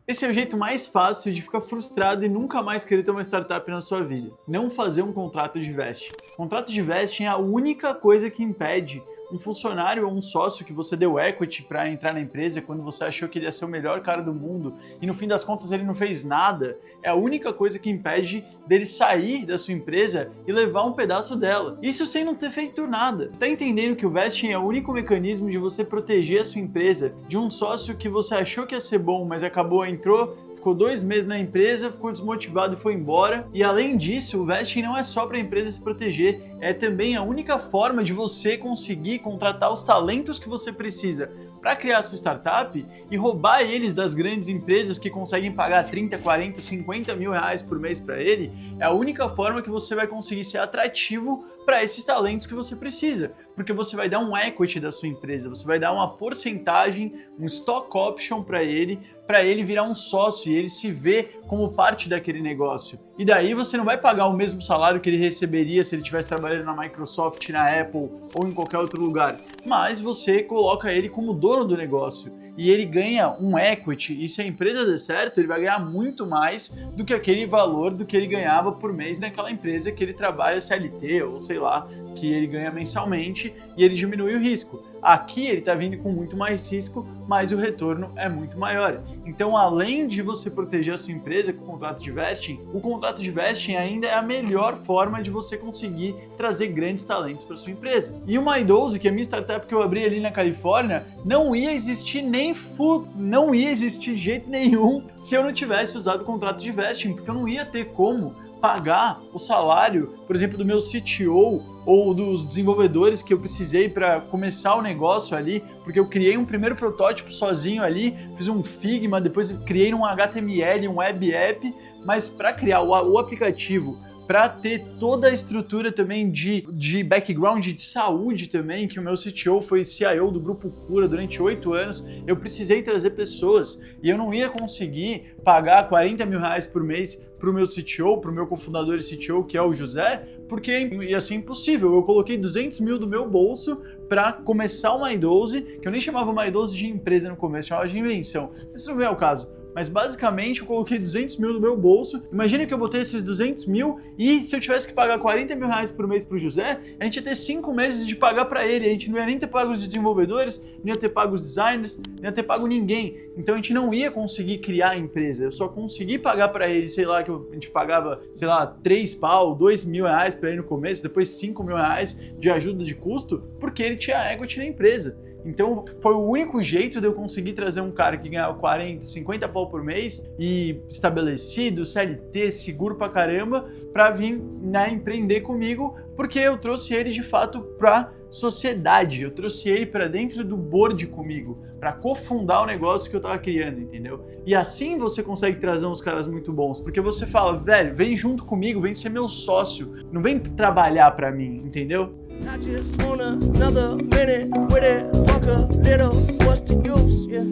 Esse é o jeito mais fácil de ficar frustrado e nunca mais querer ter uma startup na sua vida. Não fazer um contrato de vesting. Contrato de vesting é a única coisa que impede um funcionário ou um sócio que você deu equity para entrar na empresa quando você achou que ele ia ser o melhor cara do mundo e no fim das contas ele não fez nada. É a única coisa que impede dele sair da sua empresa e levar um pedaço dela. Isso sem não ter feito nada. Tá entendendo que o vesting é o único mecanismo de você proteger a sua empresa de um sócio que você achou que ia ser bom, mas entrou, ficou 2 meses na empresa, ficou desmotivado e foi embora. E além disso, o vesting não é só para a empresa se proteger, é também a única forma de você conseguir contratar os talentos que você precisa para criar a sua startup e roubar eles das grandes empresas que conseguem pagar 30, 40, 50 mil reais por mês para ele. É a única forma que você vai conseguir ser atrativo para esses talentos que você precisa, porque você vai dar um equity da sua empresa, você vai dar uma porcentagem, um stock option para ele virar um sócio e ele se ver como parte daquele negócio. E daí você não vai pagar o mesmo salário que ele receberia se ele estivesse trabalhando na Microsoft, na Apple ou em qualquer outro lugar, mas você coloca ele como dono do negócio. E ele ganha um equity, e se a empresa der certo, ele vai ganhar muito mais do que aquele valor do que ele ganhava por mês naquela empresa que ele trabalha CLT, ou sei lá, que ele ganha mensalmente, e ele diminui o risco. Aqui ele está vindo com muito mais risco, mas o retorno é muito maior. Então, além de você proteger a sua empresa com o contrato de vesting, o contrato de vesting ainda é a melhor forma de você conseguir trazer grandes talentos para sua empresa. E o My12, que é a minha startup que eu abri ali na Califórnia, não ia existir não ia existir de jeito nenhum se eu não tivesse usado o contrato de vesting, porque eu não ia ter como pagar o salário, por exemplo, do meu CTO ou dos desenvolvedores que eu precisei para começar o negócio ali, porque eu criei um primeiro protótipo sozinho ali, fiz um Figma, depois criei um HTML, um web app, mas para criar o aplicativo, para ter toda a estrutura também de background de saúde também, que o meu CTO foi CIO do Grupo Cura durante 8 anos, eu precisei trazer pessoas e eu não ia conseguir pagar 40 mil reais por mês para o meu CTO, para o meu cofundador e CTO, que é o José, porque ia ser impossível. Eu coloquei 200 mil do meu bolso para começar o My12, que eu nem chamava o My12 de empresa no começo, chamava de invenção. Isso não é o caso. Mas basicamente eu coloquei 200 mil no meu bolso. Imagina que eu botei esses 200 mil e se eu tivesse que pagar 40 mil reais por mês pro José, a gente ia ter 5 meses de pagar para ele. A gente não ia nem ter pago os desenvolvedores, não ia ter pago os designers, não ia ter pago ninguém. Então a gente não ia conseguir criar a empresa. Eu só consegui pagar para ele, sei lá, que a gente pagava, sei lá, 3 pau, 2 mil reais para ele no começo, depois 5 mil reais de ajuda de custo, porque ele tinha equity na empresa. Então foi o único jeito de eu conseguir trazer um cara que ganhava 40, 50 pau por mês e estabelecido, CLT, seguro pra caramba, pra vir empreender comigo, porque eu trouxe ele de fato pra sociedade, eu trouxe ele pra dentro do board comigo, pra cofundar o negócio que eu tava criando, entendeu? E assim você consegue trazer uns caras muito bons, porque você fala, velho, vem junto comigo, vem ser meu sócio, não vem trabalhar pra mim, entendeu? I just want another minute with it. Fuck a little, what's the use? Yeah.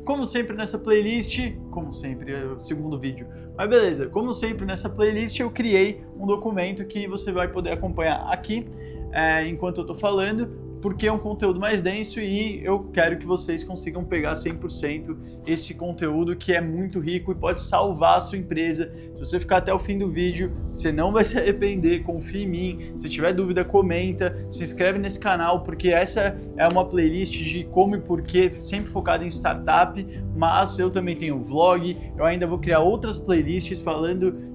Como sempre nessa playlist, como sempre, é o segundo vídeo, mas beleza, como sempre nessa playlist eu criei um documento que você vai poder acompanhar aqui enquanto eu tô falando, porque é um conteúdo mais denso e eu quero que vocês consigam pegar 100% esse conteúdo que é muito rico e pode salvar a sua empresa. Se você ficar até o fim do vídeo, você não vai se arrepender, confia em mim. Se tiver dúvida, comenta, se inscreve nesse canal, porque essa é uma playlist de como e porquê, sempre focada em startup, mas eu também tenho vlog, eu ainda vou criar outras playlists falando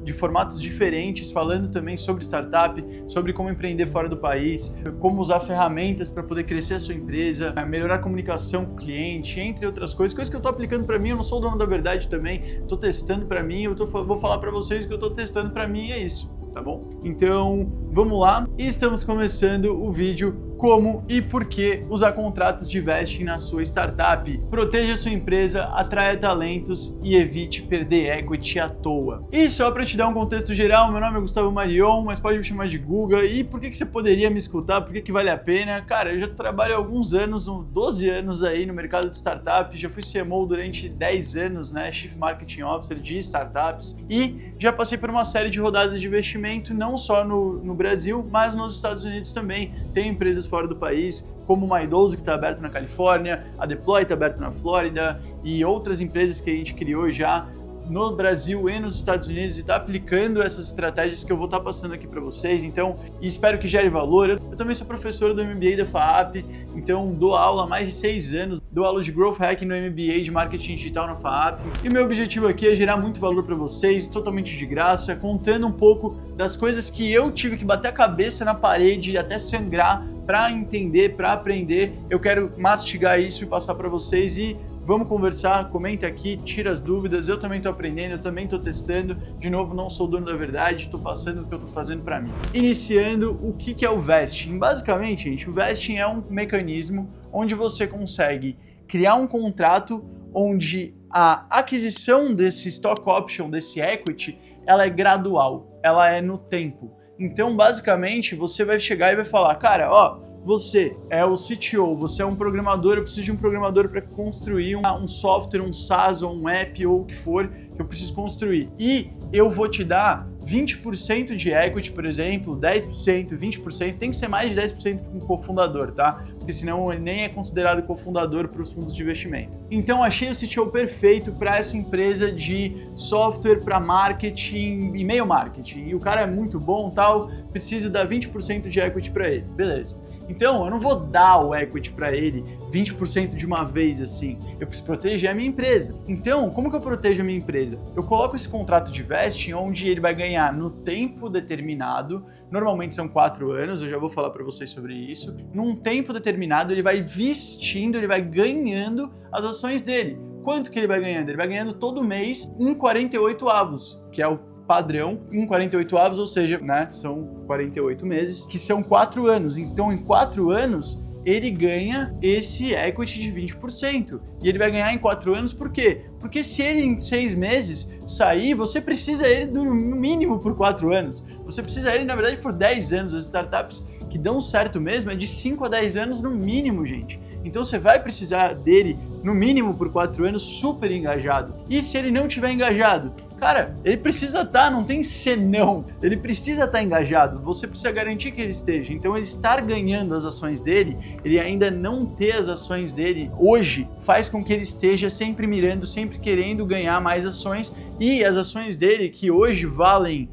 de formatos diferentes, falando também sobre startup, sobre como empreender fora do país, como usar ferramentas para poder crescer a sua empresa, melhorar a comunicação com o cliente, entre outras coisas que eu estou aplicando para mim. Eu não sou o dono da verdade também, estou testando para mim, vou falar para vocês o que eu estou testando para mim e é isso, tá bom? Então, vamos lá, e estamos começando o vídeo como e por que usar contratos de vesting na sua startup. Proteja sua empresa, atraia talentos e evite perder equity à toa. E só para te dar um contexto geral, meu nome é Gustavo Marion, mas pode me chamar de Guga. E por que você poderia me escutar? Por que vale a pena? Cara, eu já trabalho há alguns anos, 12 anos aí no mercado de startup, já fui CMO durante 10 anos, né, Chief Marketing Officer de startups, e já passei por uma série de rodadas de investimento, não só no Brasil, mas nos Estados Unidos também. Tenho empresas fora do país, como o My12, que está aberto na Califórnia, a Deploy está aberto na Flórida e outras empresas que a gente criou já no Brasil e nos Estados Unidos e está aplicando essas estratégias que eu vou estar passando aqui para vocês, então, e espero que gere valor. Eu também sou professor do MBA da FAAP, então dou aula há mais de 6 anos, dou aula de Growth Hacking no MBA de Marketing Digital na FAAP, e meu objetivo aqui é gerar muito valor para vocês, totalmente de graça, contando um pouco das coisas que eu tive que bater a cabeça na parede até sangrar para entender, para aprender. Eu quero mastigar isso e passar para vocês e vamos conversar, comenta aqui, tira as dúvidas, eu também estou aprendendo, eu também estou testando, de novo, não sou dono da verdade, estou passando o que eu estou fazendo para mim. Iniciando, o que é o vesting? Basicamente, gente, o vesting é um mecanismo onde você consegue criar um contrato onde a aquisição desse stock option, desse equity, ela é gradual, ela é no tempo. Então, basicamente, você vai chegar e vai falar, cara, ó, você é o CTO, você é um programador, eu preciso de um programador para construir um software, um SaaS ou um app ou o que for que eu preciso construir. E eu vou te dar 20% de equity, por exemplo, 10%, 20%, tem que ser mais de 10% com o cofundador, tá? Porque senão ele nem é considerado cofundador para os fundos de investimento. Então achei o CTO perfeito para essa empresa de software para marketing, e-mail marketing. E o cara é muito bom, tal, preciso dar 20% de equity para ele. Beleza. Então, eu não vou dar o equity para ele 20% de uma vez assim. Eu preciso proteger a minha empresa. Então, como que eu protejo a minha empresa? Eu coloco esse contrato de vesting onde ele vai ganhar no tempo determinado. Normalmente são 4 anos, eu já vou falar para vocês sobre isso. Num tempo determinado, ele vai vestindo, ele vai ganhando as ações dele. Quanto que ele vai ganhando? Ele vai ganhando todo mês 1/48, que é o padrão, 1/48, ou seja, né, são 48 meses, que são 4 anos. Então, em 4 anos, ele ganha esse equity de 20%. E ele vai ganhar em 4 anos por quê? Porque se ele em 6 meses sair, você precisa ele no mínimo por 4 anos. Você precisa ele, na verdade, por 10 anos. As startups que dão certo mesmo é de 5 a 10 anos no mínimo, gente. Então você vai precisar dele no mínimo por 4 anos super engajado. E se ele não estiver engajado? Cara, ele precisa estar, não tem senão. Ele precisa estar engajado, você precisa garantir que ele esteja. Então ele estar ganhando as ações dele, ele ainda não ter as ações dele hoje, faz com que ele esteja sempre mirando, sempre querendo ganhar mais ações. E as ações dele, que hoje valem,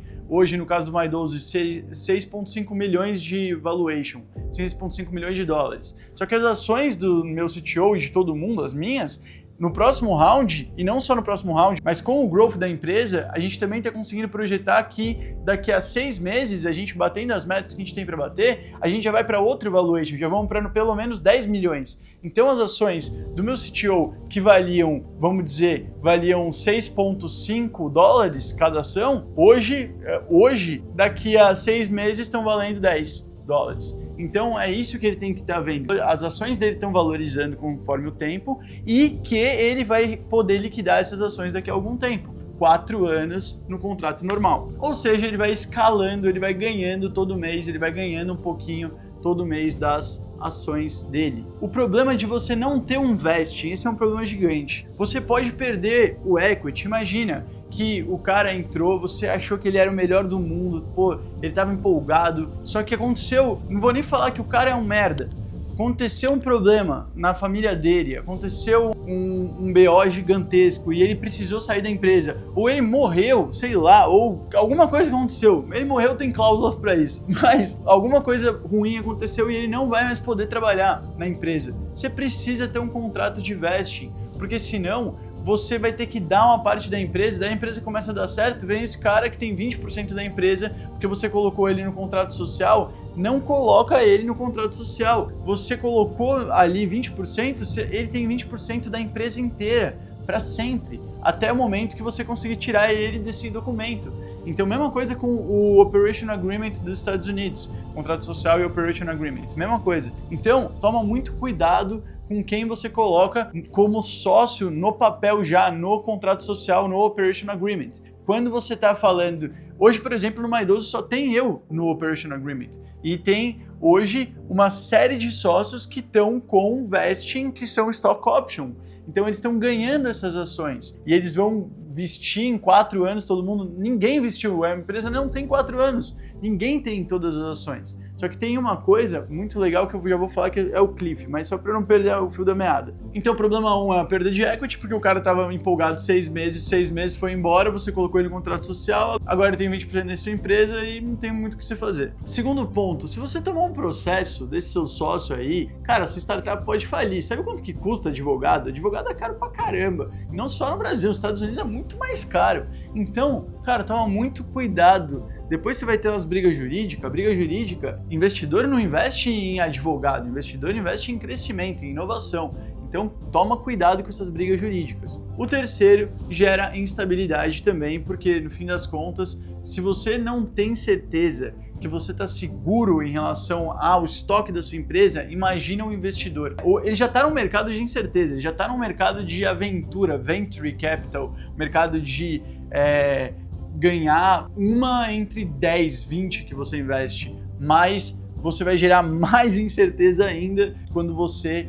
no caso do My12, 6,5 milhões de valuation, 6,5 milhões de dólares. Só que as ações do meu CTO e de todo mundo, as minhas, no próximo round, e não só no próximo round, mas com o growth da empresa, a gente também está conseguindo projetar que daqui a 6 meses, a gente batendo as metas que a gente tem para bater, a gente já vai para outro valuation, já vamos para pelo menos 10 milhões. Então as ações do meu CTO que valiam, vamos dizer, valiam 6,5 dólares cada ação, hoje, daqui a 6 meses estão valendo 10 dólares. Então é isso que ele tem que estar vendo. As ações dele estão valorizando conforme o tempo e que ele vai poder liquidar essas ações daqui a algum tempo. 4 anos no contrato normal. Ou seja, ele vai escalando, ele vai ganhando todo mês, ele vai ganhando um pouquinho todo mês das ações dele. O problema de você não ter um vesting, esse é um problema gigante. Você pode perder o equity. Imagina que o cara entrou, você achou que ele era o melhor do mundo, pô, ele tava empolgado, só que aconteceu, não vou nem falar que o cara é um merda, aconteceu um problema na família dele, aconteceu um BO gigantesco e ele precisou sair da empresa, ou ele morreu, sei lá, ou alguma coisa aconteceu, ele morreu, tem cláusulas para isso, mas alguma coisa ruim aconteceu e ele não vai mais poder trabalhar na empresa. Você precisa ter um contrato de vesting, porque senão você vai ter que dar uma parte da empresa, daí a empresa começa a dar certo, vem esse cara que tem 20% da empresa, porque você colocou ele no contrato social, não coloca ele no contrato social. Você colocou ali 20%, ele tem 20% da empresa inteira, para sempre, até o momento que você conseguir tirar ele desse documento. Então, mesma coisa com o Operation Agreement dos Estados Unidos, contrato social e Operation Agreement, mesma coisa. Então, toma muito cuidado com quem você coloca como sócio no papel já, no contrato social, no Operation Agreement. Quando você está falando... Hoje, por exemplo, no My12 só tem eu no Operation Agreement. E tem, hoje, uma série de sócios que estão com vesting, que são stock option. Então, eles estão ganhando essas ações. E eles vão vestir em 4 anos, todo mundo... Ninguém vestiu, a empresa não tem 4 anos. Ninguém tem todas as ações. Só Só que tem uma coisa muito legal que eu já vou falar que é o cliff, mas só para não perder o fio da meada. Então o problema 1 é a perda de equity, porque o cara estava empolgado 6 meses foi embora, você colocou ele no contrato social, agora ele tem 20% na sua empresa e não tem muito o que você fazer. Segundo ponto, se você tomar um processo desse seu sócio aí, cara, sua startup pode falir. Sabe quanto que custa advogado? Advogado é caro pra caramba. E não só no Brasil, nos Estados Unidos é muito mais caro. Então, cara, toma muito cuidado. Depois você vai ter umas brigas jurídicas. Briga jurídica, investidor não investe em advogado, investidor investe em crescimento, em inovação. Então, toma cuidado com essas brigas jurídicas. O terceiro gera instabilidade também, porque no fim das contas, se você não tem certeza que você está seguro em relação ao estoque da sua empresa, imagina um investidor. Ele já está no mercado de incerteza, ele já está no mercado de aventura, venture capital, mercado de ganhar uma entre 10, 20 que você investe, mas você vai gerar mais incerteza ainda quando você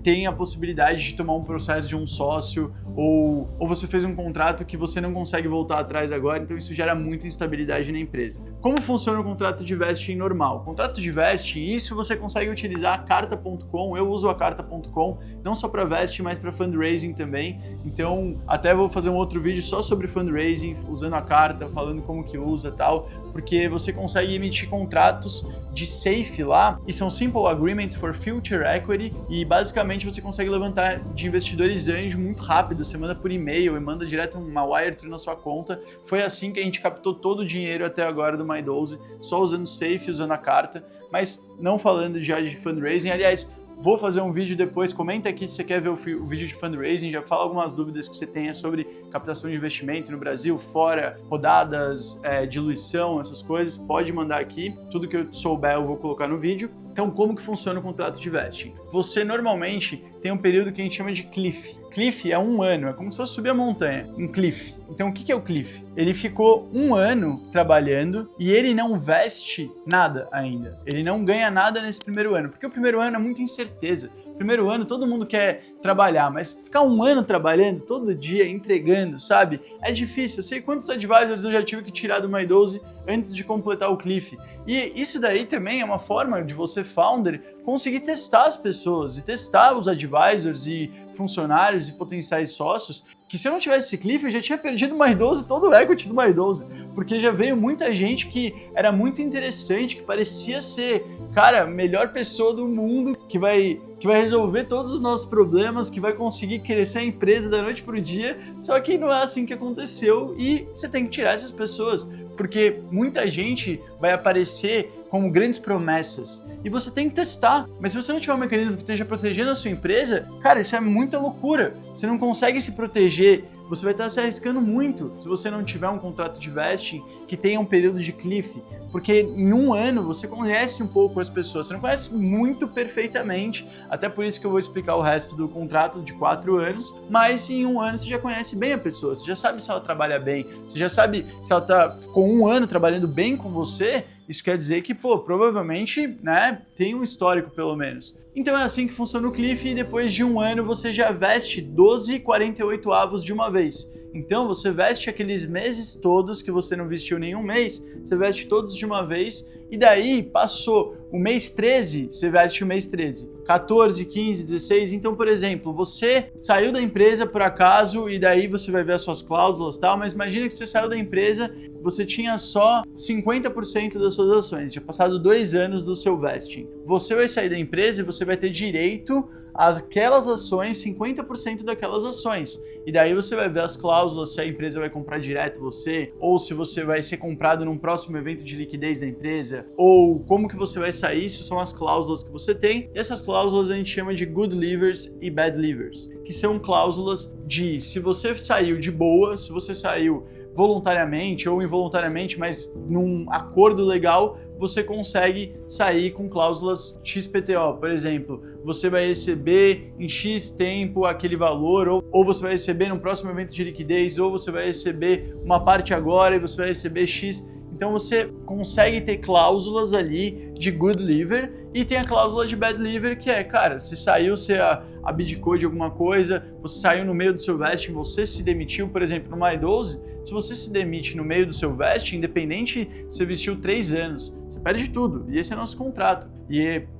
tem a possibilidade de tomar um processo de um sócio ou você fez um contrato que você não consegue voltar atrás agora, então isso gera muita instabilidade na empresa. Como funciona o contrato de vesting normal? O contrato de vesting, isso você consegue utilizar a carta.com, eu uso a carta.com, não só para vesting, mas para fundraising também, então até vou fazer um outro vídeo só sobre fundraising, usando a carta, falando como que usa e tal, porque você consegue emitir contratos de safe lá, e são Simple Agreements for Future Equity, e basicamente você consegue levantar de investidores anjo muito rápido, você manda por e-mail e manda direto uma wire through na sua conta. Foi assim que a gente captou todo o dinheiro até agora do My12, só usando safe, usando a carta, mas não falando já de fundraising. Aliás, vou fazer um vídeo depois, comenta aqui se você quer ver o vídeo de fundraising, já fala algumas dúvidas que você tenha sobre captação de investimento no Brasil, fora, rodadas, diluição, essas coisas, pode mandar aqui, tudo que eu souber eu vou colocar no vídeo. Então, como que funciona o contrato de vesting? Você normalmente tem um período que a gente chama de cliff. Cliff é 1 ano, é como se fosse subir a montanha, um cliff. Então, o que é o cliff? Ele ficou 1 ano trabalhando e ele não veste nada ainda. Ele não ganha nada nesse primeiro ano, porque o primeiro ano é muita incerteza. Primeiro ano todo mundo quer trabalhar, mas ficar 1 ano trabalhando, todo dia, entregando, sabe? É difícil. Eu sei quantos advisors eu já tive que tirar do My12 antes de completar o cliff. E isso daí também é uma forma de você, founder, conseguir testar as pessoas e testar os advisors e funcionários e potenciais sócios, que se eu não tivesse esse cliff, eu já tinha perdido o My12, todo o equity do My12, porque já veio muita gente que era muito interessante, que parecia ser, cara, a melhor pessoa do mundo, que vai resolver todos os nossos problemas, que vai conseguir crescer a empresa da noite pro dia, só que não é assim que aconteceu e você tem que tirar essas pessoas, porque muita gente vai aparecer como grandes promessas e você tem que testar, mas se você não tiver um mecanismo que esteja protegendo a sua empresa, cara, isso é muita loucura, você não consegue se proteger, você vai estar se arriscando muito se você não tiver um contrato de vesting que tenha um período de cliff, porque em 1 ano você conhece um pouco as pessoas, você não conhece muito perfeitamente, até por isso que eu vou explicar o resto do contrato de 4 anos, mas em 1 ano você já conhece bem a pessoa, você já sabe se ela trabalha bem, você já sabe se ela ficou 1 ano trabalhando bem com você, isso quer dizer que, provavelmente, né, tem um histórico pelo menos. Então é assim que funciona o cliff e depois de 1 ano você já veste 12/48 de uma vez. Então você veste aqueles meses todos que você não vestiu nenhum mês, você veste todos de uma vez e daí passou o mês 13, você veste o mês 13. 14, 15, 16, então, por exemplo, você saiu da empresa por acaso e daí você vai ver as suas cláusulas e tal, mas imagina que você saiu da empresa, você tinha só 50% das suas ações, tinha passado 2 anos do seu vesting. Você vai sair da empresa e você vai ter direito àquelas ações, 50% daquelas ações. E daí você vai ver as cláusulas, se a empresa vai comprar direto você, ou se você vai ser comprado num próximo evento de liquidez da empresa, ou como que você vai sair, isso são as cláusulas que você tem. E essas cláusulas a gente chama de good levers e bad levers, que são cláusulas de se você saiu de boa, se você saiu voluntariamente ou involuntariamente, mas num acordo legal, você consegue sair com cláusulas XPTO, por exemplo, você vai receber em X tempo aquele valor, ou você vai receber no próximo evento de liquidez, ou você vai receber uma parte agora e você vai receber X. Então você consegue ter cláusulas ali de good lever E tem a cláusula de bad liver, que é, cara, se saiu, você abdicou de alguma coisa, você saiu no meio do seu vesting, você se demitiu, por exemplo, no My12, se você se demite no meio do seu vesting, independente se você vestiu 3 anos, você perde tudo. E esse é nosso contrato.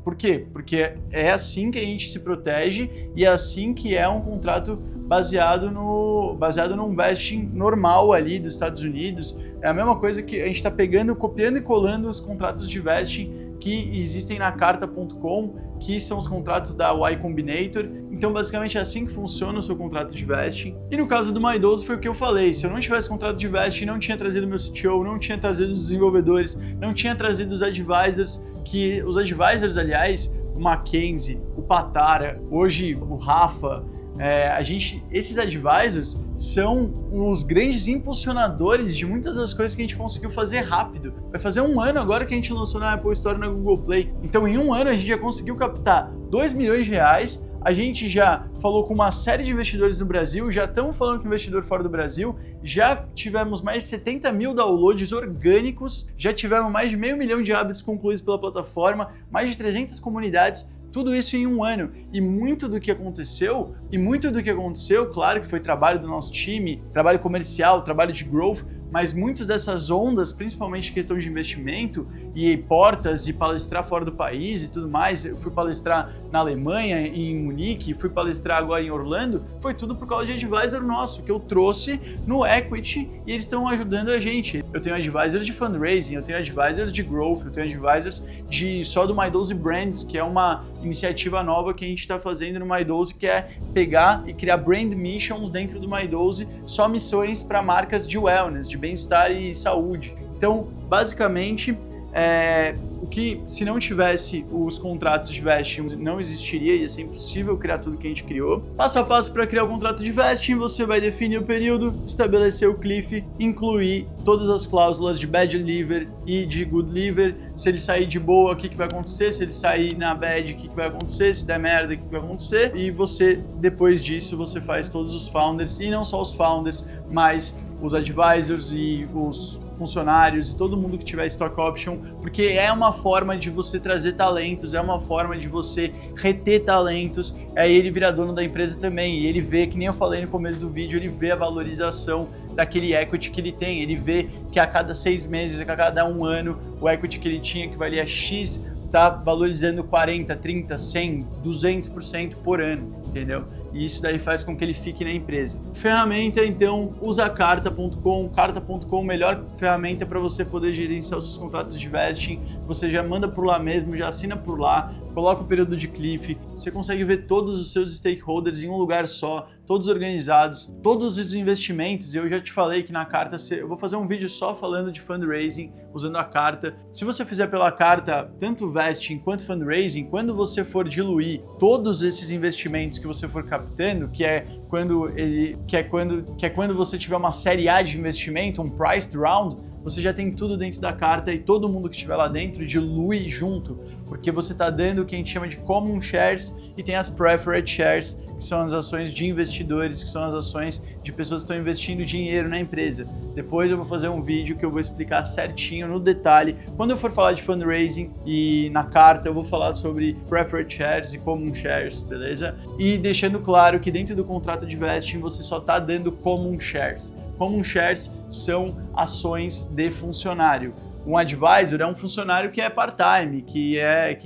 Por quê? Porque é assim que a gente se protege e é assim que é um contrato baseado num vesting normal ali dos Estados Unidos. É a mesma coisa que a gente está pegando, copiando e colando os contratos de vesting que existem na carta.com, que são os contratos da Y Combinator. Então, basicamente, é assim que funciona o seu contrato de vesting. E no caso do My12 foi o que eu falei, se eu não tivesse contrato de vesting, não tinha trazido meu CTO, não tinha trazido os desenvolvedores, não tinha trazido os advisors, que os advisors, aliás, o Mackenzie, o Patara, hoje o Rafa, esses advisors são os grandes impulsionadores de muitas das coisas que a gente conseguiu fazer rápido. Vai fazer 1 ano agora que a gente lançou na Apple Store e na Google Play. Então, em 1 ano, a gente já conseguiu captar 2 milhões de reais. A gente já falou com uma série de investidores no Brasil, já estamos falando com investidor fora do Brasil, já tivemos mais de 70 mil downloads orgânicos, já tivemos mais de 500 mil de hábitos concluídos pela plataforma, mais de 300 comunidades. Tudo isso em 1 ano. E muito do que aconteceu, claro que foi trabalho do nosso time, trabalho comercial, trabalho de growth, mas muitas dessas ondas, principalmente questão de investimento e portas e palestrar fora do país e tudo mais, eu fui palestrar na Alemanha, em Munique, fui palestrar agora em Orlando, foi tudo por causa de advisor nosso, que eu trouxe no Equity e eles estão ajudando a gente. Eu tenho advisors de fundraising, eu tenho advisors de growth, eu tenho advisors só do My12 Brands, que é uma iniciativa nova que a gente está fazendo no My12, que é pegar e criar brand missions dentro do My12, só missões para marcas de wellness, de bem-estar e saúde. Então, basicamente, o que, se não tivesse os contratos de vesting, não existiria, ia ser impossível criar tudo que a gente criou. Passo a passo para criar o contrato de vesting, você vai definir o período, estabelecer o cliff, incluir todas as cláusulas de bad liver e de good liver. Se ele sair de boa, o que vai acontecer? Se ele sair na bad, o que vai acontecer? Se der merda, o que vai acontecer? E você, depois disso, você faz todos os founders, e não só os founders, mas os advisors e os funcionários e todo mundo que tiver stock option, porque é uma forma de você trazer talentos, é uma forma de você reter talentos, aí ele vira dono da empresa também, e ele vê, que nem eu falei no começo do vídeo, ele vê a valorização daquele equity que ele tem, ele vê que a cada 6 meses, a cada 1 ano, o equity que ele tinha, que valia X, tá valorizando 40, 30, 100, 200% por ano, entendeu? E isso daí faz com que ele fique na empresa. Ferramenta, então, usa carta.com. Carta.com, melhor ferramenta para você poder gerenciar os seus contratos de vesting. Você já manda por lá mesmo, já assina por lá, coloca o período de cliff, você consegue ver todos os seus stakeholders em um lugar só, todos organizados, todos os investimentos. Eu já te falei que na carta, eu vou fazer um vídeo só falando de fundraising, usando a carta. Se você fizer pela carta, tanto vesting quanto fundraising, quando você for diluir todos esses investimentos que você for captando, que é quando você tiver uma série A de investimento, um priced round, você já tem tudo dentro da carta e todo mundo que estiver lá dentro dilui junto, porque você está dando o que a gente chama de common shares e tem as preferred shares, que são as ações de investidores, que são as ações de pessoas que estão investindo dinheiro na empresa. Depois eu vou fazer um vídeo que eu vou explicar certinho, no detalhe. Quando eu for falar de fundraising e na carta, eu vou falar sobre preferred shares e common shares, beleza? E deixando claro que dentro do contrato de vesting você só está dando common shares. Common shares são ações de funcionário. Um advisor é um funcionário que é part-time, que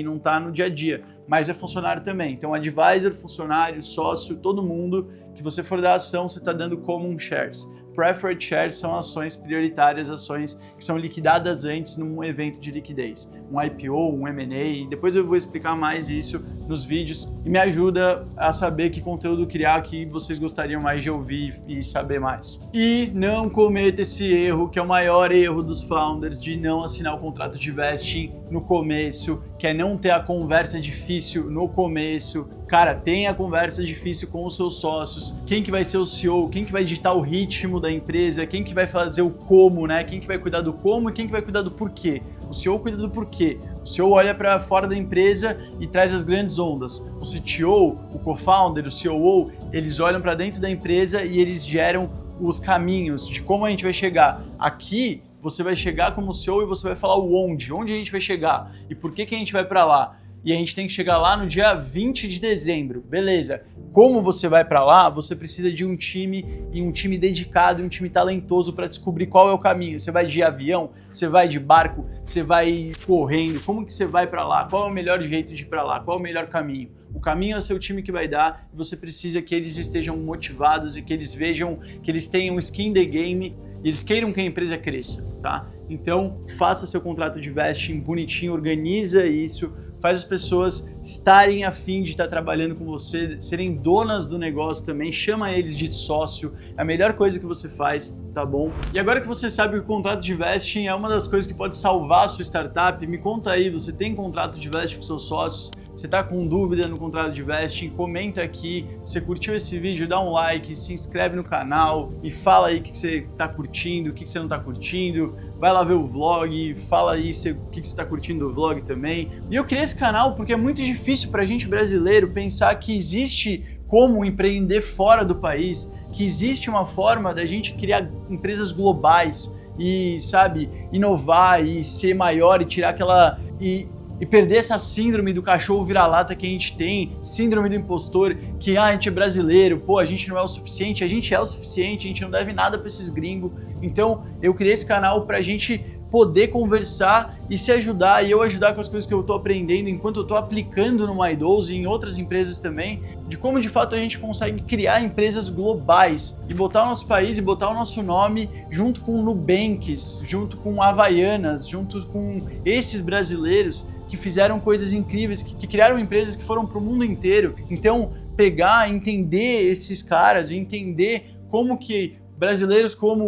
não está no dia a dia, mas é funcionário também. Então, advisor, funcionário, sócio, todo mundo que você for dar ação, você está dando common shares. Preferred shares são ações prioritárias, ações que são liquidadas antes num evento de liquidez. Um IPO, um M&A, depois eu vou explicar mais isso nos vídeos e me ajuda a saber que conteúdo criar que vocês gostariam mais de ouvir e saber mais. E não cometa esse erro, que é o maior erro dos founders, de não assinar o contrato de vesting no começo, que é não ter a conversa difícil no começo. Cara, tenha a conversa difícil com os seus sócios, quem que vai ser o CEO, quem que vai ditar o ritmo da empresa, quem que vai fazer o como, né? Quem que vai cuidar do como e quem que vai cuidar do porquê. O CEO cuida do porquê. O CEO olha para fora da empresa e traz as grandes ondas. O CTO, o co-founder, o COO, eles olham para dentro da empresa e eles geram os caminhos de como a gente vai chegar. Aqui, você vai chegar como CEO e você vai falar onde a gente vai chegar e por que a gente vai para lá. e a gente tem que chegar lá no dia 20 de dezembro. Beleza. Como você vai para lá? Você precisa de um time, e um time dedicado, e um time talentoso para descobrir qual é o caminho. Você vai de avião? Você vai de barco? Você vai correndo? Como que você vai para lá? Qual é o melhor jeito de ir para lá? Qual é o melhor caminho? O caminho é o seu time que vai dar, e você precisa que eles estejam motivados e que eles vejam, que eles tenham skin in the game e eles queiram que a empresa cresça, tá? Então, faça seu contrato de vesting bonitinho, organiza isso, faz as pessoas estarem a fim de estar trabalhando com você, serem donas do negócio também, chama eles de sócio, é a melhor coisa que você faz, tá bom? E agora que você sabe que o contrato de vesting é uma das coisas que pode salvar a sua startup, me conta aí, você tem contrato de vesting com seus sócios? Você tá com dúvida no contrato de vesting? Comenta aqui. Se você curtiu esse vídeo, dá um like, se inscreve no canal e fala aí o que você tá curtindo, o que você não tá curtindo. Vai lá ver o vlog, fala aí o que você tá curtindo do vlog também. E eu criei esse canal porque é muito difícil pra gente brasileiro pensar que existe como empreender fora do país, que existe uma forma da gente criar empresas globais e, sabe, inovar e ser maior e tirar aquela... E perder essa síndrome do cachorro vira-lata que a gente tem, síndrome do impostor, que a gente é brasileiro, pô, a gente não é o suficiente, a gente é o suficiente, a gente não deve nada para esses gringos. Então, eu criei esse canal pra gente poder conversar e se ajudar, e eu ajudar com as coisas que eu tô aprendendo enquanto eu tô aplicando no My12 e em outras empresas também, de como de fato a gente consegue criar empresas globais e botar o nosso país e botar o nosso nome junto com Nubanks, junto com Havaianas, junto com esses brasileiros que fizeram coisas incríveis, que criaram empresas que foram para o mundo inteiro. Então, pegar, entender esses caras, entender como que brasileiros como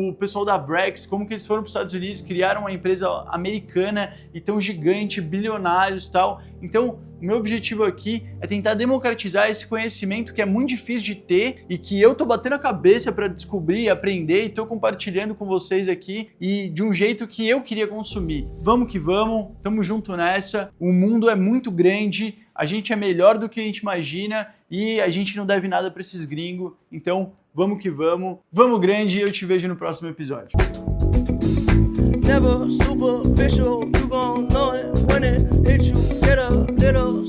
o pessoal da Brex, como que eles foram para os Estados Unidos, criaram uma empresa americana e tão gigante, bilionários e tal. Então, o meu objetivo aqui é tentar democratizar esse conhecimento que é muito difícil de ter e que eu tô batendo a cabeça para descobrir, aprender e tô compartilhando com vocês aqui e de um jeito que eu queria consumir. Vamos que vamos, tamo junto nessa. O mundo é muito grande, a gente é melhor do que a gente imagina e a gente não deve nada para esses gringos. Então, vamos que vamos. Vamos grande e eu te vejo no próximo episódio. Never superficial, you gon' know it when it hit you. Get a little